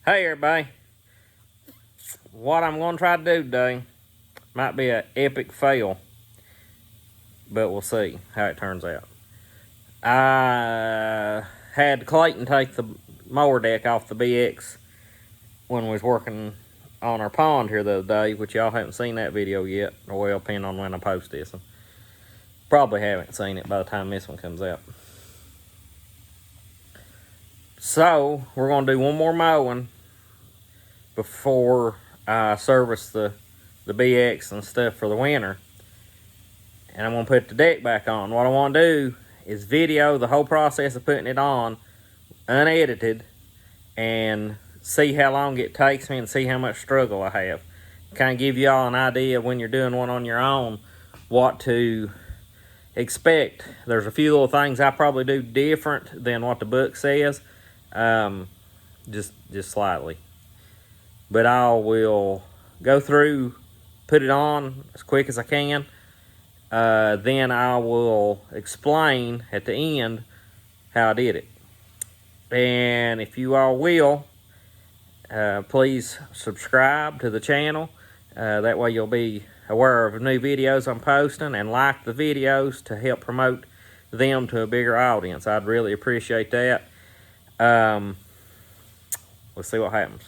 Hey everybody, what I'm going to try to do today might be an epic fail, but we'll see how it turns out. I had Clayton take the mower deck off the BX when we was working on our pond here the other day, which y'all haven't seen that video yet, or well, depending on when I post this. Probably haven't seen it by the time this one comes out. So, we're going to do one more mowing before I service the BX and stuff for the winter. And I'm going to put the deck back on. What I want to do is video the whole process of putting it on, unedited, and see how long it takes me and see how much struggle I have. Kind of give y'all an idea when you're doing one on your own, what to expect. There's a few little things I probably do different than what the book says, just slightly. But I will go through, put it on as quick as I can. Then I will explain at the end how I did it. And if you all will, please subscribe to the channel. That way you'll be aware of new videos I'm posting, and like the videos to help promote them to a bigger audience. I'd really appreciate that. Let's see what happens.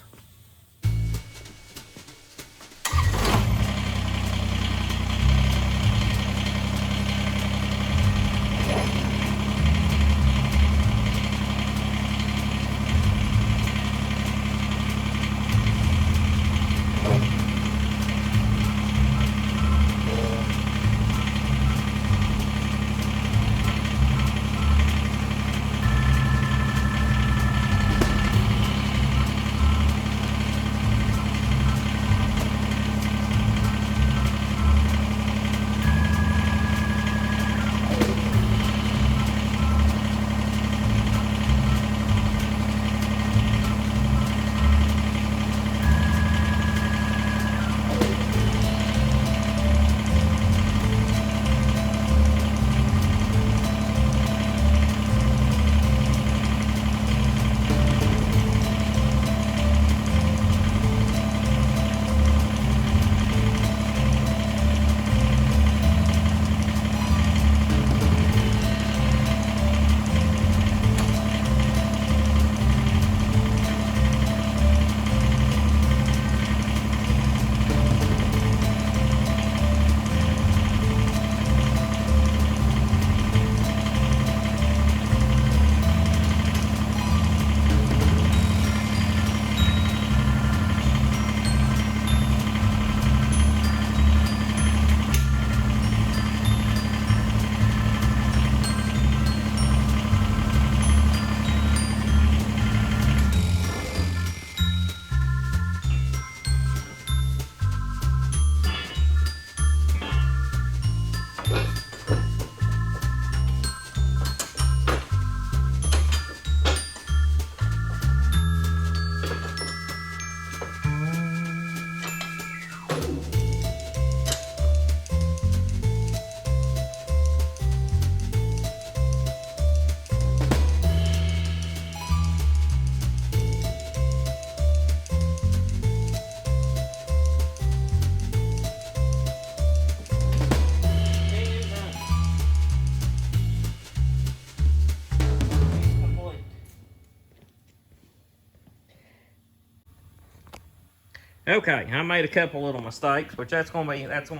Okay, I made a couple little mistakes, which that's gonna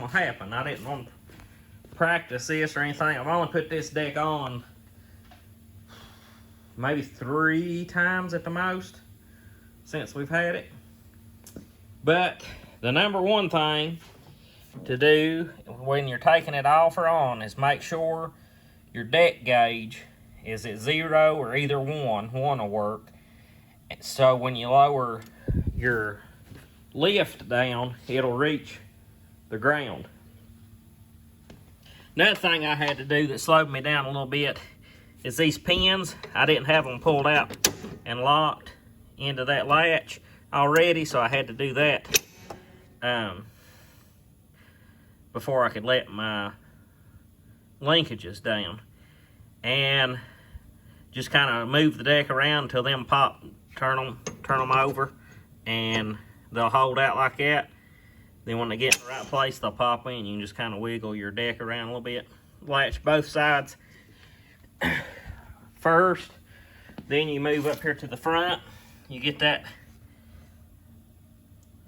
happen. I didn't want to practice this or anything. I've only put this deck on maybe 3 times at the most since we've had it. But the number one thing to do when you're taking it off or on is make sure your deck gauge is at 0 or either one. One will work. So when you lower your lift down, it'll reach the ground. Another thing I had to do that slowed me down a little bit is these pins. I didn't have them pulled out and locked into that latch already, so I had to do that before I could let my linkages down. And just kind of move the deck around until them pop, turn them over. and they'll hold out like that. Then when they get in the right place, they'll pop in. You can just kind of wiggle your deck around a little bit. Latch both sides first. Then you move up here to the front. You get that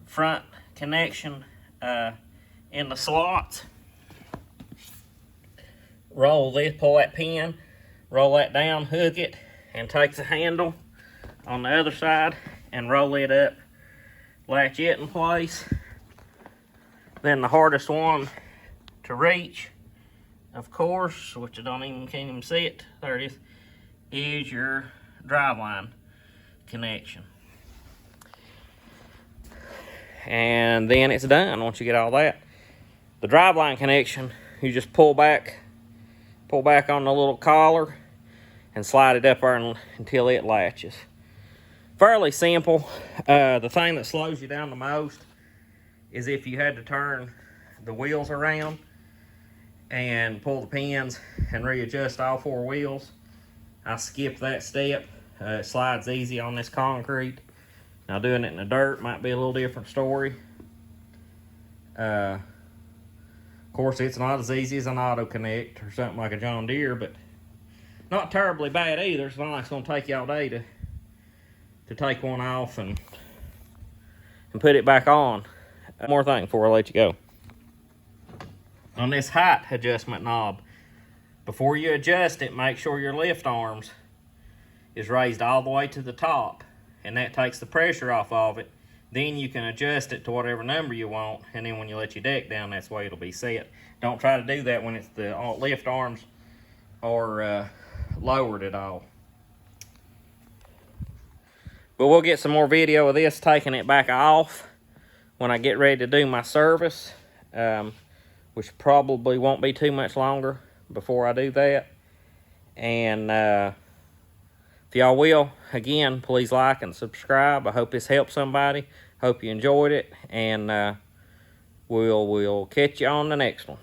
front connection in the slots. Roll this, pull that pin, roll that down, hook it, and take the handle on the other side and roll it up. Latch it in place. Then the hardest one to reach, of course, which I can't even see it, there it is your driveline connection. And then it's done once you get all that. The driveline connection, you just pull back on the little collar and slide it up there until it latches. Fairly simple. The thing that slows you down the most is if you had to turn the wheels around and pull the pins and readjust all four wheels. I skipped that step. It slides easy on this concrete. Now doing it in the dirt might be a little different story. Of course, it's not as easy as an auto connect or something like a John Deere, but not terribly bad either. It's not like it's gonna take you all day to take one off and put it back on. One more thing before I let you go. On this height adjustment knob, before you adjust it, make sure your lift arms is raised all the way to the top, and that takes the pressure off of it. Then you can adjust it to whatever number you want, and then when you let your deck down, that's the way it'll be set. Don't try to do that when it's the lift arms are lowered at all. But we'll get some more video of this taking it back off when I get ready to do my service, which probably won't be too much longer before I do that. And if y'all will, again, please like and subscribe. I hope this helped somebody. Hope you enjoyed it, and we'll catch you on the next one.